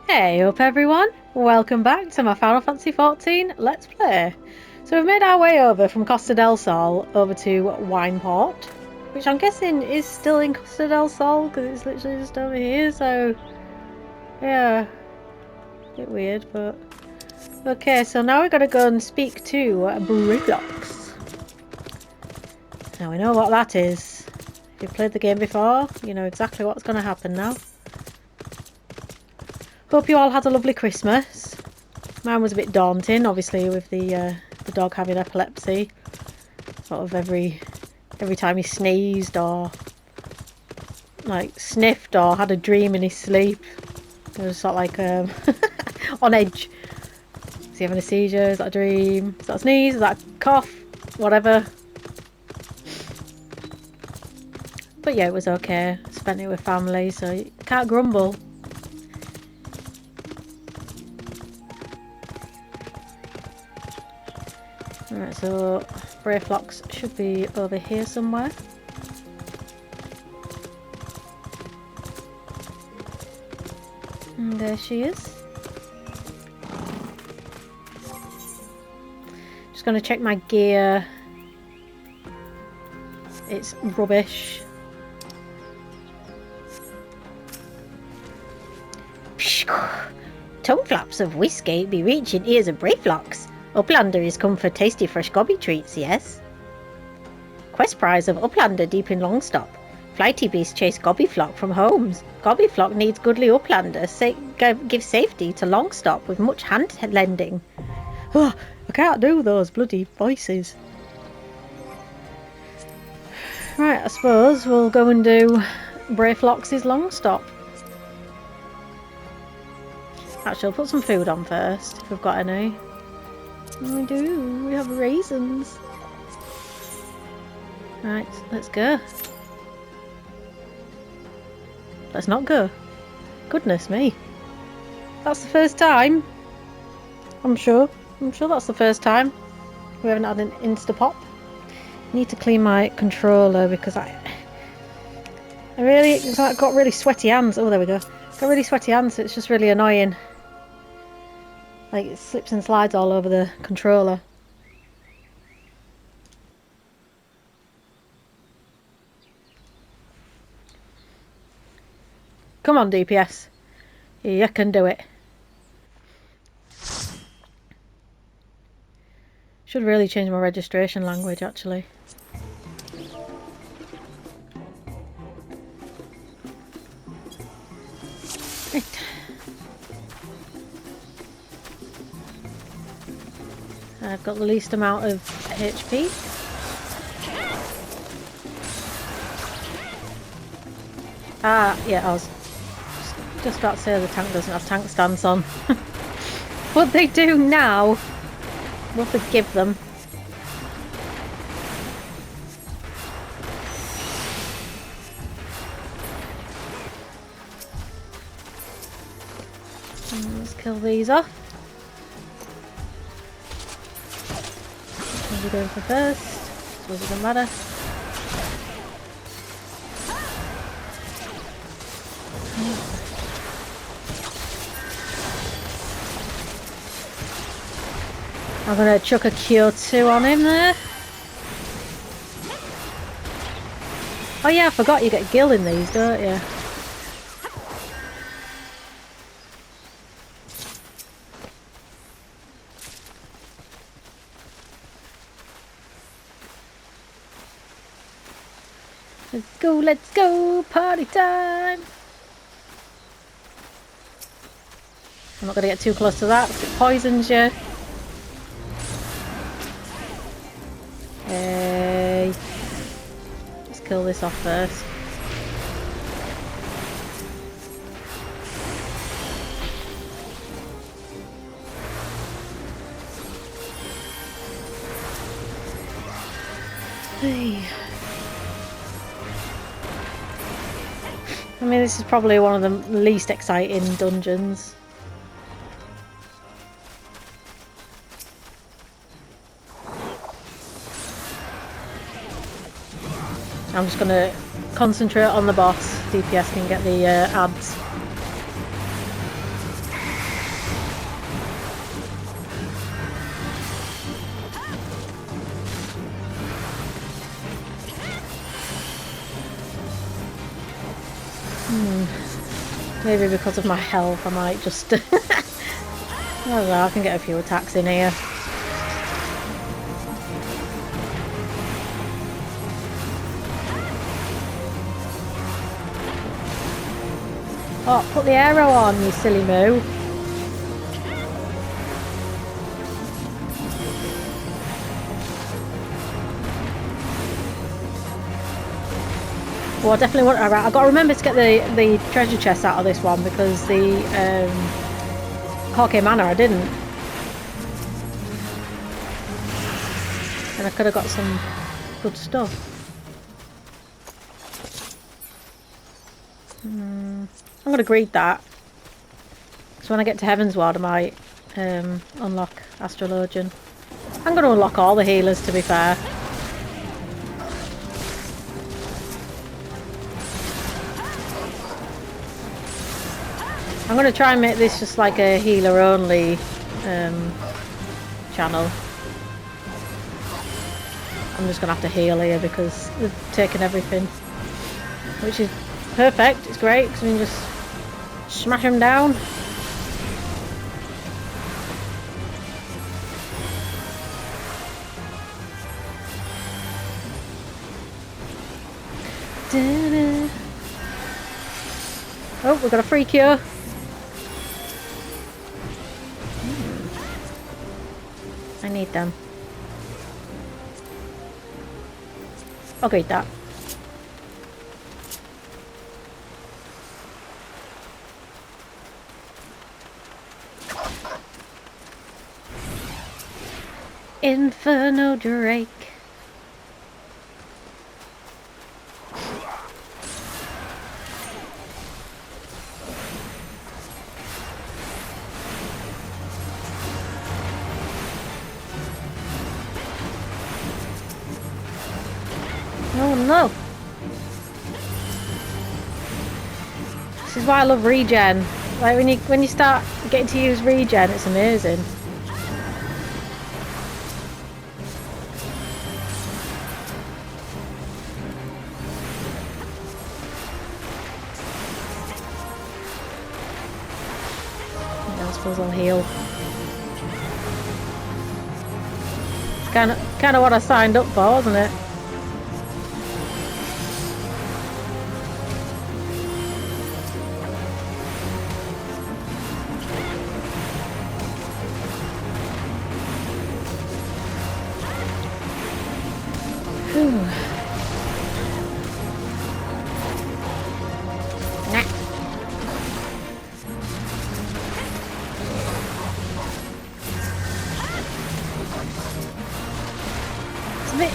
Hey up everyone, welcome back to my Final Fantasy XIV Let's Play. So we've made our way over from Costa del Sol over to Wineport, which I'm guessing is still in Costa del Sol because it's literally just over here, so yeah, a bit weird, but okay, so now we're going to go and speak to Brayflox. Now we know what that is. If you've played the game before, you know exactly what's going to happen now. Hope you all had a lovely Christmas. Mine was a bit daunting, obviously, with the dog having epilepsy. Sort of every time he sneezed or like sniffed or had a dream in his sleep, it was sort of like on edge. Is he having a seizure? Is that a dream? Is that a sneeze? Is that a cough? Whatever. But yeah, it was okay. Spent it with family, so you can't grumble. Alright, so Brayflox should be over here somewhere. And there she is. Just going to check my gear. It's rubbish. Tongue flaps of whiskey be reaching ears of Brayflox. Uplander is come for tasty fresh gobby treats, yes? Quest prize of Uplander deep in Longstop. Flighty beast chase Gobbyflock from homes. Gobbyflock needs goodly Uplander, give safety to Longstop with much hand lending. Oh, I can't do those bloody voices. Right, I suppose we'll go and do Brayflox's Longstop. Actually, I'll put some food on first, if we've got any. We do, we have raisins. Right, let's go. Let's not go. Goodness me. That's the first time. I'm sure that's the first time we haven't had an Instapop. I need to clean my controller because I got really sweaty hands. Oh, there we go. Got really sweaty hands, so it's just really annoying. Like, it slips and slides all over the controller. Come on, DPS. You can do it. Should really change my registration language, actually. Right. I've got the least amount of HP. Ah, yeah, I was just about to say the tank doesn't have tank stance on. But they do now. We'll forgive them. Let's kill these off. What are we going for first? Suppose it doesn't matter. I'm gonna chuck a Cure 2 on him there. Oh yeah, I forgot you get Gil in these, don't you? Let's go, party time! I'm not gonna get too close to that because it poisons you. Hey. Let's kill this off first. Hey. I mean, this is probably one of the least exciting dungeons. I'm just going to concentrate on the boss. DPS can get the ads. Maybe because of my health I might just... I don't know, I can get a few attacks in here. Oh, put the arrow on, you silly moo. Well, I definitely want... I've got to remember to get the treasure chest out of this one, because the Corke Manor I didn't. And I could have got some good stuff. I'm going to greed that. So when I get to Heavensward I might unlock Astrologian. I'm going to unlock all the healers, to be fair. I'm going to try and make this just like a healer only channel. I'm just going to have to heal here because they've taken everything. Which is perfect, it's great because we can just smash them down. Oh, we've got a free cure. I need them. I'll greet that. Inferno Drake. Oh no! This is why I love regen. Like when you start getting to use regen, it's amazing. I suppose I'll heal. It's kind of what I signed up for, wasn't it?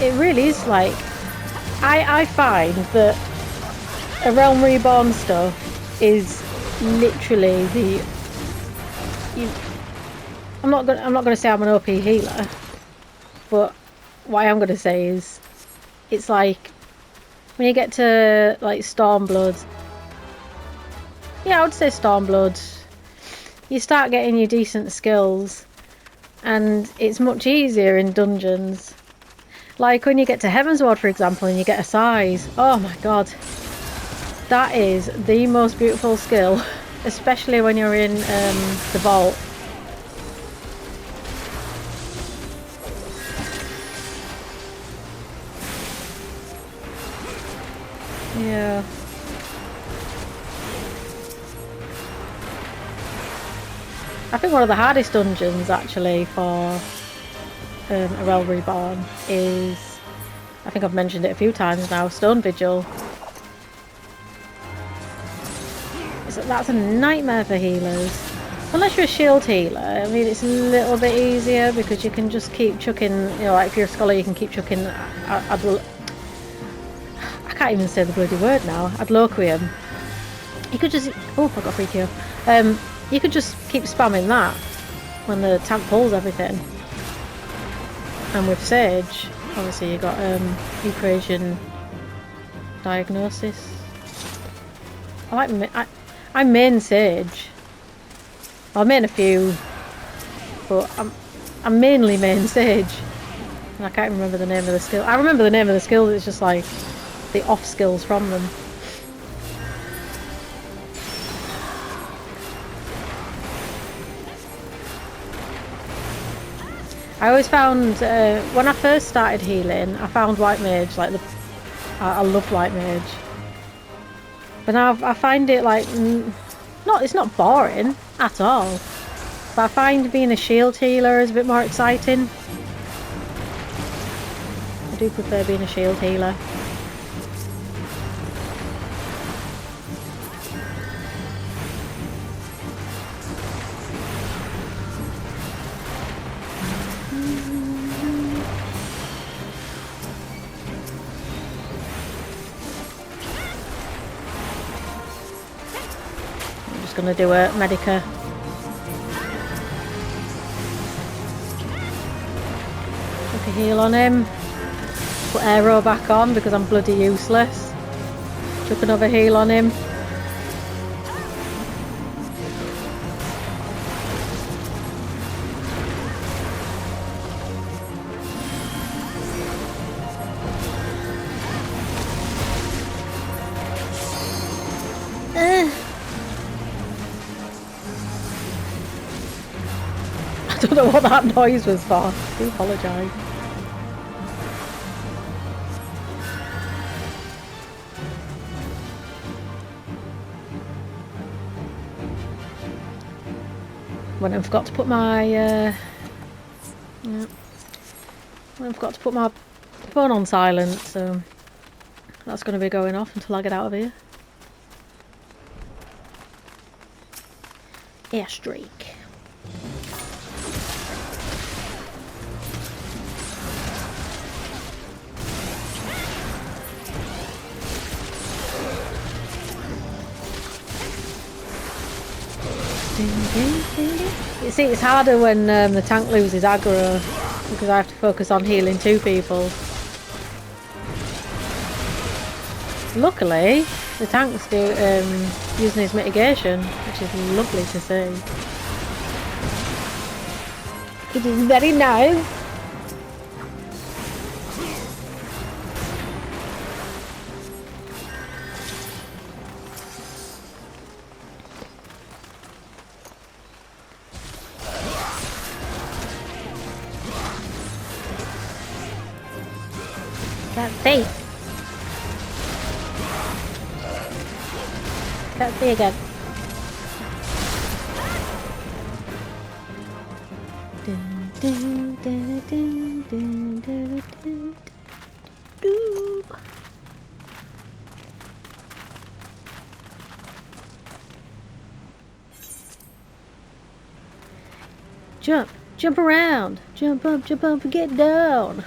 It really is like... I find that a Realm Reborn stuff is literally the... I'm not gonna say I'm an OP healer, but what I am gonna say is it's like when you get to like Stormblood. Yeah, I would say Stormblood. You start getting your decent skills, and it's much easier in dungeons. Like when you get to Heavensward, for example, and you get a size. Oh my god. That is the most beautiful skill. Especially when you're in the vault. Yeah. I think one of the hardest dungeons actually for a Realm Reborn is, I think I've mentioned it a few times now, Stone Vigil. That's a nightmare for healers. Unless you're a shield healer, I mean it's a little bit easier because you can just keep chucking, you know, like if you're a scholar you can keep chucking, I can't even say the bloody word now, Adloquium. You could just, oh I got free cure. You could just keep spamming that when the tank pulls everything. And with Sage, obviously you got Equation Diagnosis. I main Sage. Well, I main a few, but I'm mainly main Sage. And I can't remember the name of the skill. I remember the name of the skill, it's just like the off skills from them. I always found, when I first started healing, I found White Mage, like, I loved White Mage. But now I find it, like, it's not boring at all. But I find being a shield healer is a bit more exciting. I do prefer being a shield healer. I'm just going to do a Medica. Took a heal on him. Put Aero back on because I'm bloody useless. Took another heal on him. I don't know what that noise was for. I do apologise. When I forgot to put my when I forgot to put my phone on silent, so that's going to be going off until I get out of here. Airstreak. You see, it's harder when the tank loses aggro because I have to focus on healing two people. Luckily, the tank's using his mitigation, which is lovely to see. It is very nice. Can't see. Can't see again. Dun, dun, dun, dun, dun, dun, dun, dun. Jump around, jump up, and get down.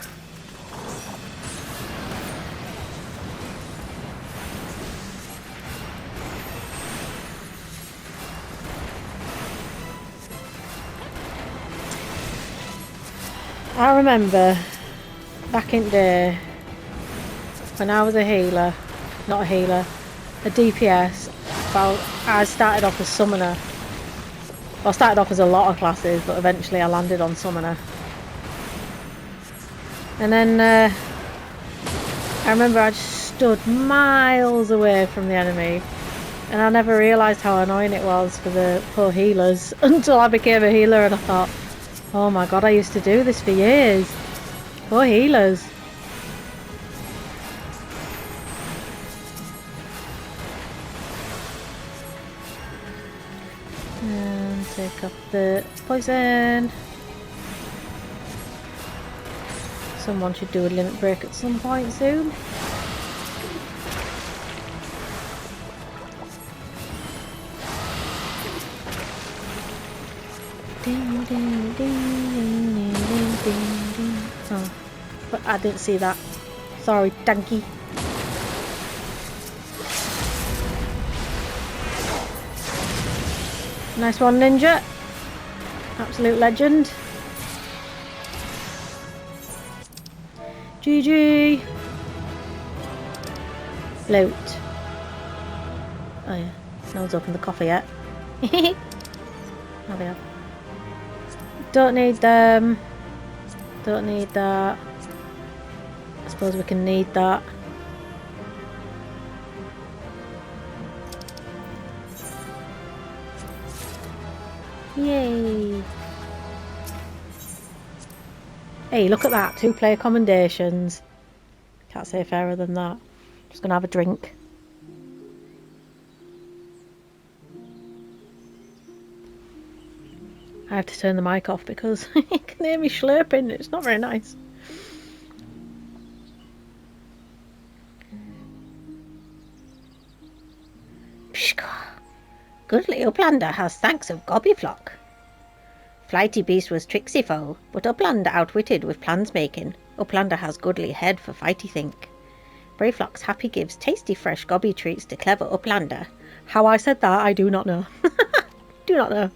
I remember back in the day when I was a healer, not a healer, a DPS. Well, I started off as summoner. Well, I started off as a lot of classes, but eventually I landed on summoner. And then I remember I just stood miles away from the enemy, and I never realised how annoying it was for the poor healers until I became a healer, and I thought, oh my god, I used to do this for years. Poor healers. And take up the poison. Someone should do a limit break at some point soon. Ding, ding, ding, ding, ding, ding, ding. Oh, but I didn't see that. Sorry, donkey. Nice one, Ninja. Absolute legend. GG. Loot. Oh yeah, no one's opened the coffee yet. There we are. Don't need them. Don't need that. I suppose we can need that. Yay! Hey, look at that. 2 player commendations. Can't say fairer than that. Just gonna have a drink. I have to turn the mic off because you can hear me slurping. It's not very nice. Goodly Uplander has thanks of Gobbyflock. Flighty Beast was tricksy foe, but Uplander outwitted with plans making. Uplander has goodly head for fighty think. Brayflox happy gives tasty fresh gobby treats to clever Uplander. How I said that, I do not know. Do not know.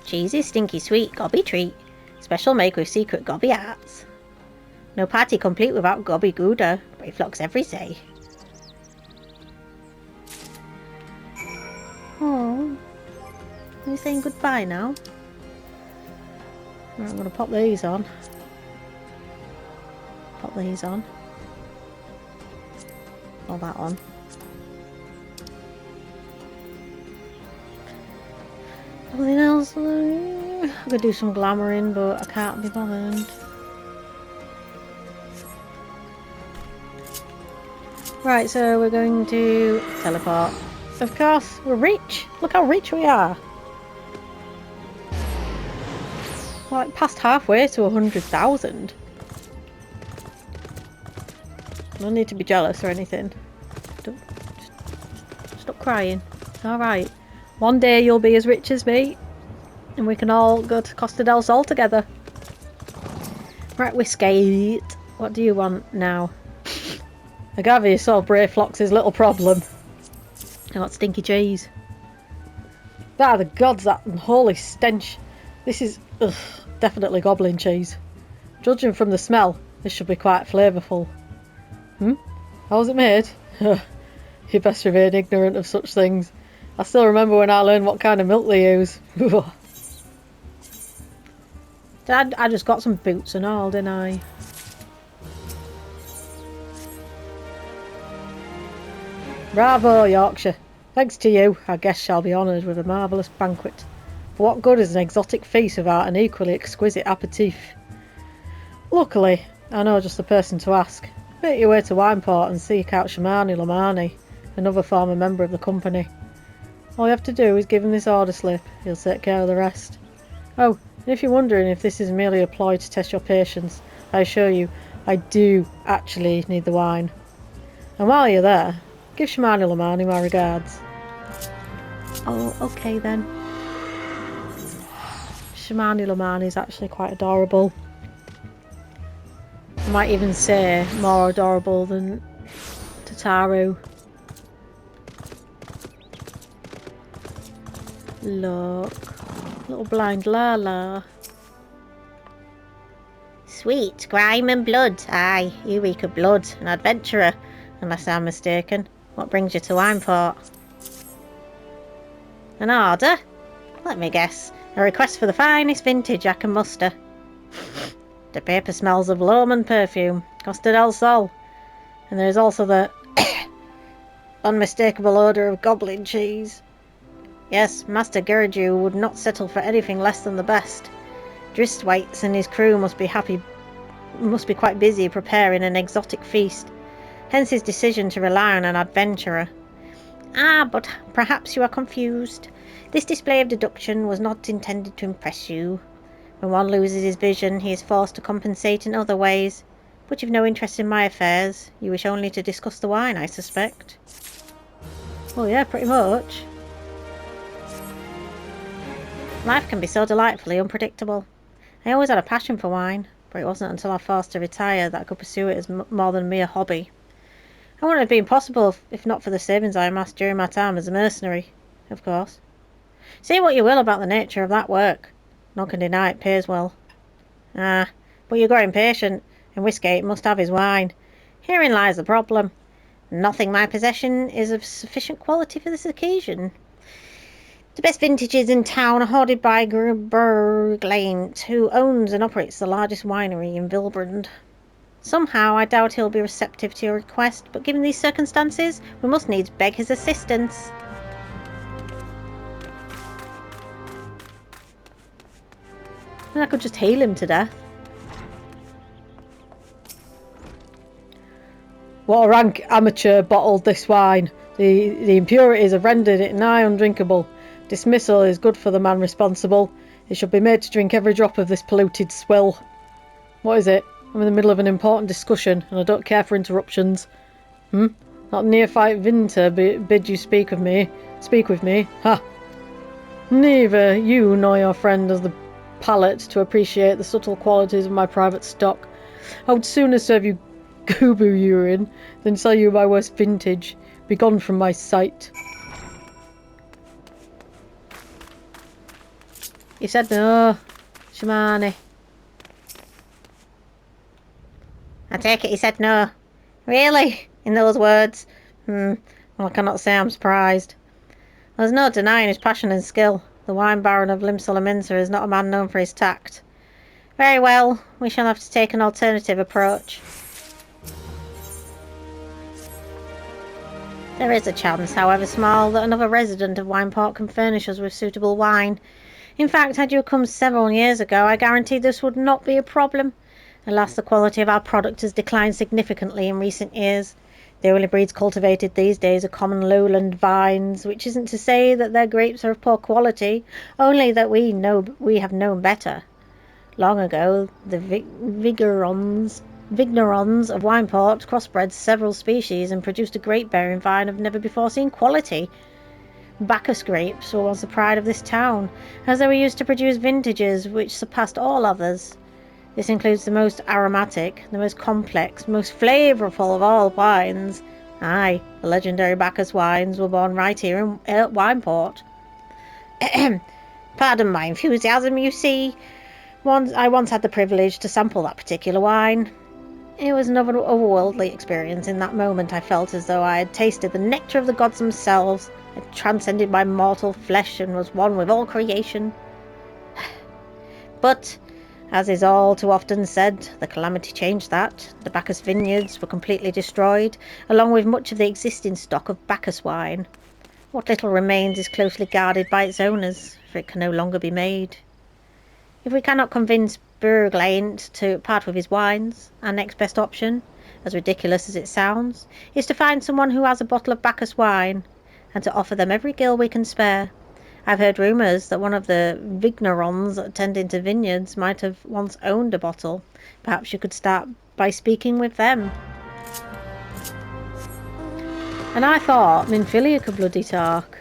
Cheesy stinky sweet gobby treat. Special make with secret gobby arts. No party complete without gobby gouda. Brayflox every say. Oh, are you saying goodbye now? Right, I'm going to pop these on. Pop these on. All that on. Nothing else. I could do some glamoring, but I can't be bothered. Right, so we're going to teleport. Of course, we're rich. Look how rich we are. We're like past halfway to 100,000. No need to be jealous or anything. Don't, just stop crying. It's alright. One day you'll be as rich as me. And we can all go to Costa del Sol together. Right, Whiskey. What do you want now? I gather you solved Brayflox's little problem. I got stinky cheese. By the gods, that unholy stench. This is definitely goblin cheese. Judging from the smell, this should be quite flavourful. How was it made? You best remain ignorant of such things. I still remember when I learned what kind of milk they use. I just got some boots and all, didn't I? Bravo, Yorkshire. Thanks to you, our guests shall be honoured with a marvellous banquet. For what good is an exotic feast without an equally exquisite aperitif? Luckily, I know just the person to ask. Make your way to Wineport and seek out Shamani Lamani, another former member of the company. All you have to do is give him this order slip. He'll take care of the rest. Oh, and if you're wondering if this is merely a ploy to test your patience, I assure you, I do actually need the wine. And while you're there, give Shamani Lamani my regards. Oh, okay then. Shamani Lamani is actually quite adorable. I might even say more adorable than Tataru. Look, little blind Lala. Sweet grime and blood. Aye, you reek of blood, an adventurer, unless I'm mistaken. What brings you to Wineport? An order? Let me guess. A request for the finest vintage I can muster. The paper smells of Loman perfume, Costa del Sol. And there is also the unmistakable odour of goblin cheese. Yes, Master Gurju would not settle for anything less than the best. Dristwaits and his crew must be quite busy preparing an exotic feast. Hence his decision to rely on an adventurer. Ah, but perhaps you are confused. This display of deduction was not intended to impress you. When one loses his vision, he is forced to compensate in other ways. But you've no interest in my affairs. You wish only to discuss the wine, I suspect. Well, yeah, pretty much. Life can be so delightfully unpredictable. I always had a passion for wine, but it wasn't until I was forced to retire that I could pursue it as more than a mere hobby. I wouldn't have been possible if not for the savings I amassed during my time as a mercenary, of course. Say what you will about the nature of that work. None can deny it pays well. Ah, but you got impatient, and Whiskey must have his wine. Herein lies the problem. Nothing in my possession is of sufficient quality for this occasion. The best vintages in town are hoarded by Berglaint, who owns and operates the largest winery in Vilbrand. Somehow I doubt he'll be receptive to your request, but given these circumstances, we must needs beg his assistance. And I could just heal him to death. What a rank amateur bottled this wine. The impurities have rendered it nigh undrinkable. Dismissal is good for the man responsible. It should be made to drink every drop of this polluted swill. What is it? I'm in the middle of an important discussion, and I don't care for interruptions. Not neophyte Vinter bid you speak with me. Ha! Neither you nor your friend has the palate to appreciate the subtle qualities of my private stock. I would sooner serve you Goobu urine than sell you my worst vintage. Be gone from my sight. You said no, Shamani. I take it he said no. Really? In those words? Well, I cannot say I'm surprised. There's no denying his passion and skill. The wine baron of Limsolaminsa is not a man known for his tact. Very well, we shall have to take an alternative approach. There is a chance, however small, that another resident of Wineport can furnish us with suitable wine. In fact, had you come several years ago, I guarantee this would not be a problem. Alas, the quality of our product has declined significantly in recent years. The only breeds cultivated these days are common lowland vines, which isn't to say that their grapes are of poor quality, only that we have known better. Long ago, the Vignerons of Wineport crossbred several species and produced a grape-bearing vine of never-before-seen quality. Bacchus grapes were once the pride of this town, as they were used to produce vintages which surpassed all others. This includes the most aromatic, the most complex, most flavourful of all wines. Aye, the legendary Bacchus wines were born right here at Wineport. Pardon my enthusiasm, you see. I once had the privilege to sample that particular wine. It was an otherworldly experience. In that moment I felt as though I had tasted the nectar of the gods themselves. I transcended my mortal flesh and was one with all creation. But, as is all too often said, the calamity changed that. The Bacchus vineyards were completely destroyed, along with much of the existing stock of Bacchus wine. What little remains is closely guarded by its owners, for it can no longer be made. If we cannot convince Burglaint to part with his wines, our next best option, as ridiculous as it sounds, is to find someone who has a bottle of Bacchus wine, and to offer them every gill we can spare. I've heard rumours that one of the Vignerons attending to vineyards might have once owned a bottle. Perhaps you could start by speaking with them. And I thought Minfilia could bloody talk.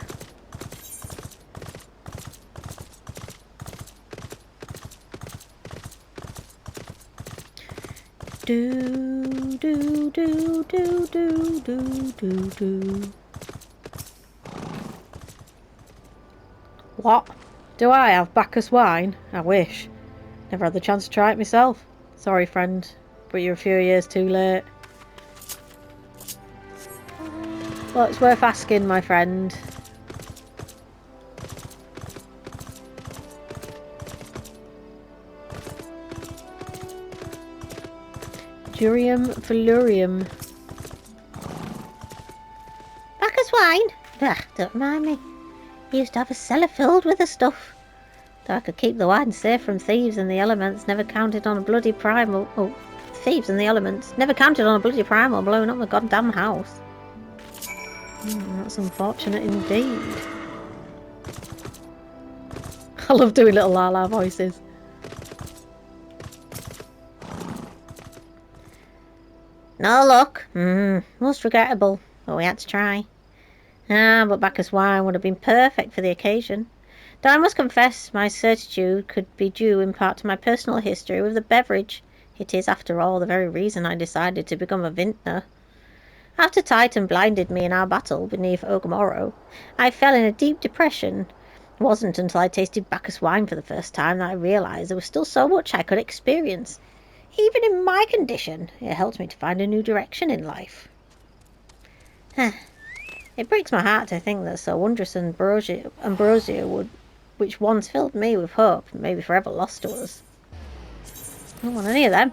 Do do do do do do do do. What? Do I have Bacchus wine? I wish. Never had the chance to try it myself. Sorry, friend, but you're a few years too late. Well, it's worth asking, my friend. Durium Valurium. Bacchus wine? Ugh, don't remind me. He used to have a cellar filled with the stuff. Though I could keep the wine safe from thieves and the elements, never counted on a bloody primal. Oh, thieves and the elements. Never counted on a bloody primal blowing up the goddamn house. That's unfortunate indeed. I love doing little la-la voices. No luck. Most regrettable, but we had to try. But Bacchus wine would have been perfect for the occasion. Though I must confess my certitude could be due in part to my personal history with the beverage. It is, after all, the very reason I decided to become a vintner. After Titan blinded me in our battle beneath Ogmoro, I fell in a deep depression. It wasn't until I tasted Bacchus wine for the first time that I realised there was still so much I could experience. Even in my condition, it helped me to find a new direction in life. It breaks my heart to think that so wondrous ambrosia which once filled me with hope, may be forever lost to us. I don't want any of them.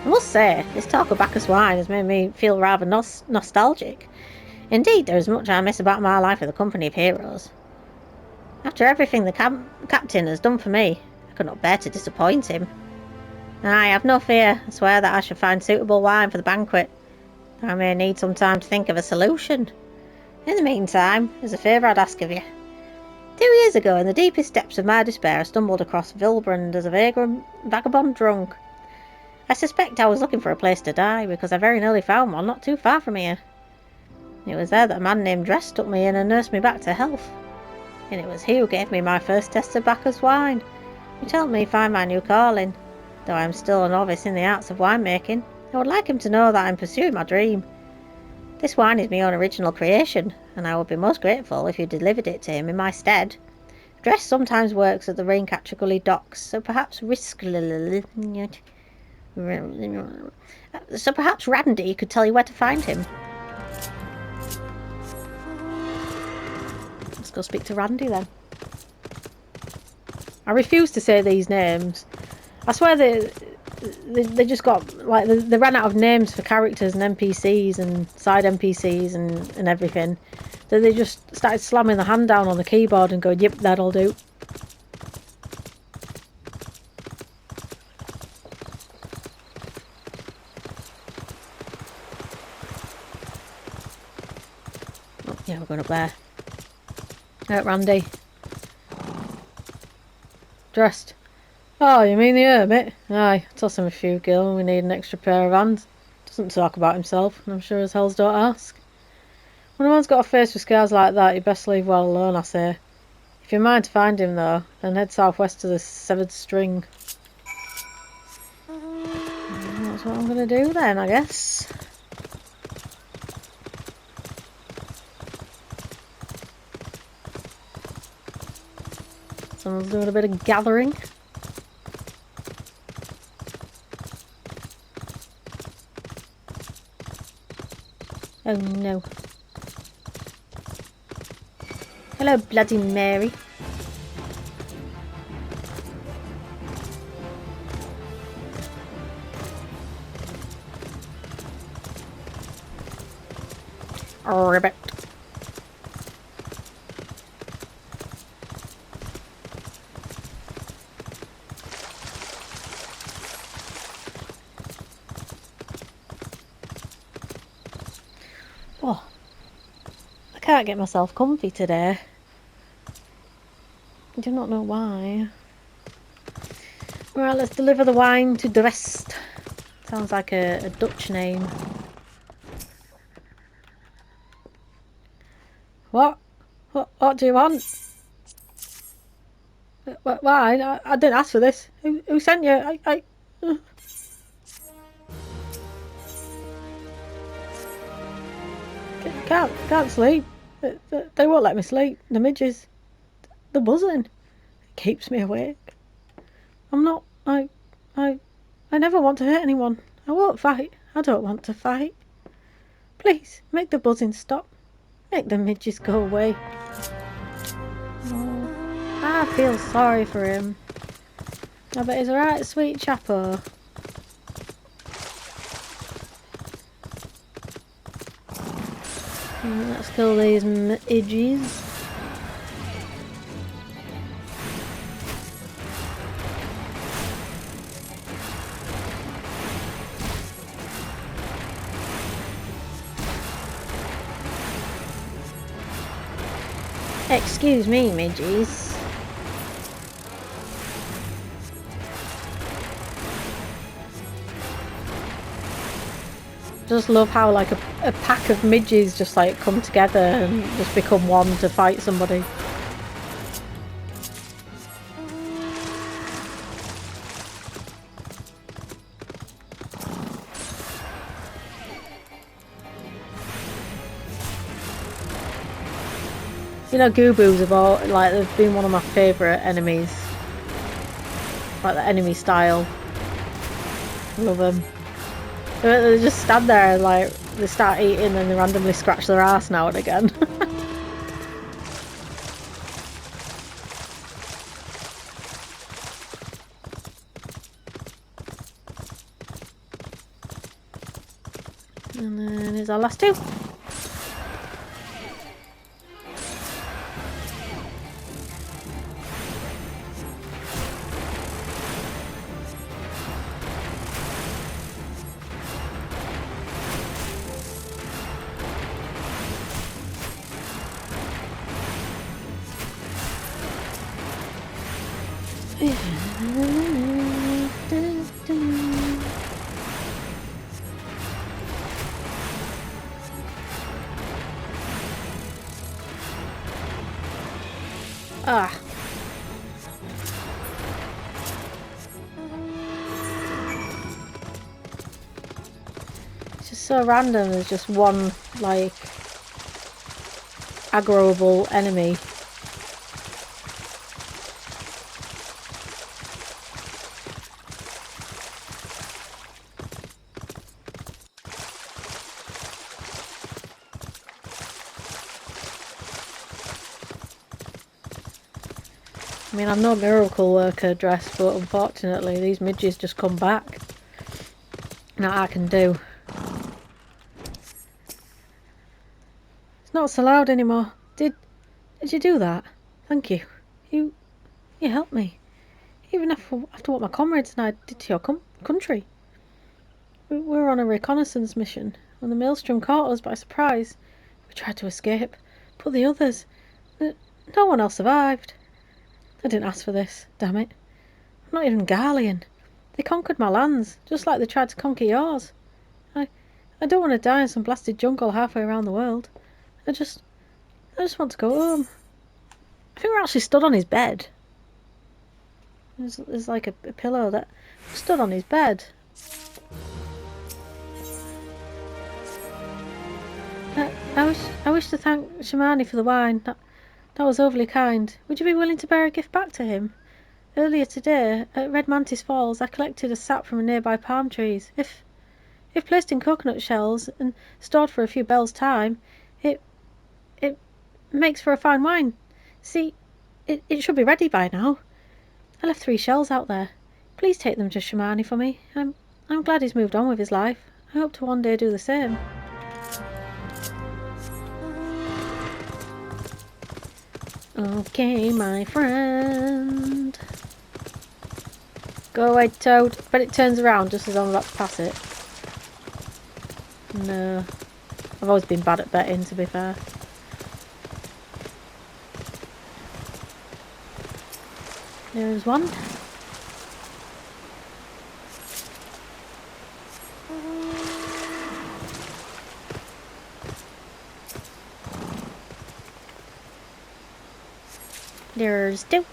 I must say, this talk of Bacchus wine has made me feel rather nostalgic. Indeed, there is much I miss about my life with the company of heroes. After everything the captain has done for me, I could not bear to disappoint him. I have no fear. I swear that I shall find suitable wine for the banquet. I may need some time to think of a solution. In the meantime, there's a favour I'd ask of you. 2 years ago, in the deepest depths of my despair, I stumbled across Vilbrand as a vagrant vagabond drunk. I suspect I was looking for a place to die, because I very nearly found one not too far from here. It was there that a man named Dress took me in and nursed me back to health. And it was he who gave me my first test of Bacchus wine, which helped me find my new calling. Though I am still a novice in the arts of winemaking, I would like him to know that I am pursuing my dream. This wine is my own original creation, and I would be most grateful if you delivered it to him in my stead. Dress sometimes works at the Raincatcher Gully docks, so perhaps Randy could tell you where to find him. Let's go speak to Randy then. I refuse to say these names. I swear they just got, like, they ran out of names for characters and NPCs and side NPCs and everything. So they just started slamming the hand down on the keyboard and going, yep, that'll do. Oh, yeah, we're going up there. Randy. Dressed. Oh, you mean the hermit? Aye, toss him a few gil. We need an extra pair of hands. Doesn't talk about himself, and I'm sure as hell's don't ask. When a man's got a face with scars like that, you best leave well alone, I say. If you mind to find him, though, then head southwest to the Severed String. That's what I'm going to do then, I guess. Someone's doing a bit of gathering. Oh no. Hello, Bloody Mary. Ribbit. Oh, I can't get myself comfy today. I do not know why. Right, let's deliver the wine to Dress. Sounds like a Dutch name. What? What do you want? Why? I didn't ask for this. Who sent you? Can't sleep. They won't let me sleep. The midges. The buzzing. It keeps me awake. I'm not. I never want to hurt anyone. I won't fight. I don't want to fight. Please, make the buzzing stop. Make the midges go away. Oh, I feel sorry for him. I bet he's a right sweet chappo. Let's kill these midges. Excuse me, midges. Just love how like a pack of midges just like come together and just become one to fight somebody. You know, Goobos have all, like, they've been one of my favourite enemies. Like the enemy style. Love them. They just stand there and like, they start eating and they randomly scratch their ass now and again. And then here's our last two. Ah. It's just so random. There's just one, like, aggroable enemy. I mean, I'm no miracle worker dressed, but unfortunately these midges just come back. Nothing I can do. It's not so loud anymore. Did you do that? Thank you. You helped me. Even after what my comrades and I did to your country. We were on a reconnaissance mission when the maelstrom caught us by surprise. We tried to escape, but the others... No one else survived. I didn't ask for this, damn it. I'm not even Garlean. They conquered my lands, just like they tried to conquer yours. I don't want to die in some blasted jungle halfway around the world. I just want to go home. I think we're actually stood on his bed. There's like a pillow that stood on his bed. I wish to thank Shamani for the wine. That was overly kind. Would you be willing to bear a gift back to him? Earlier today, at Red Mantis Falls, I collected a sap from nearby palm trees. If placed in coconut shells and stored for a few bells' time, it makes for a fine wine. See, it should be ready by now. I left 3 shells out there. Please take them to Shamani for me. I'm glad he's moved on with his life. I hope to one day do the same. Okay, my friend. Go away, Toad. But it turns around just as I'm about to pass it. No. I've always been bad at betting, to be fair. There's one. There's 2.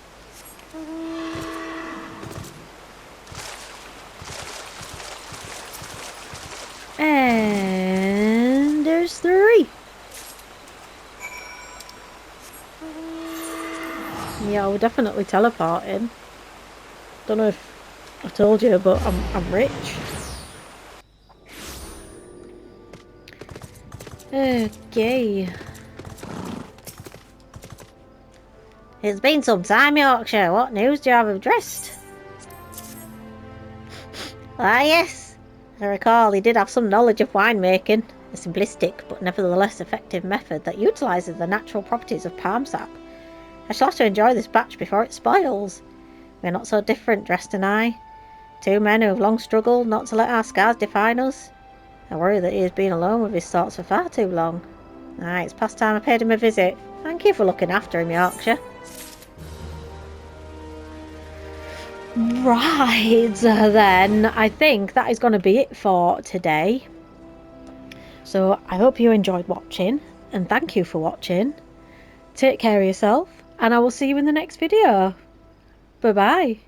And there's 3. Yeah, we're definitely teleporting. Don't know if I told you, but I'm rich. Okay. It's been some time, Yorkshire. What news do you have of Drist? Ah, yes. I recall he did have some knowledge of winemaking, a simplistic but nevertheless effective method that utilises the natural properties of palm sap. I shall have to enjoy this batch before it spoils. We're not so different, Drest and I. 2 men who have long struggled not to let our scars define us. I worry that he has been alone with his thoughts for far too long. Aye, it's past time I paid him a visit. Thank you for looking after him, Yorkshire. Right, then, I think that is going to be it for today. So, I hope you enjoyed watching, and thank you for watching. Take care of yourself, and I will see you in the next video. Bye-bye.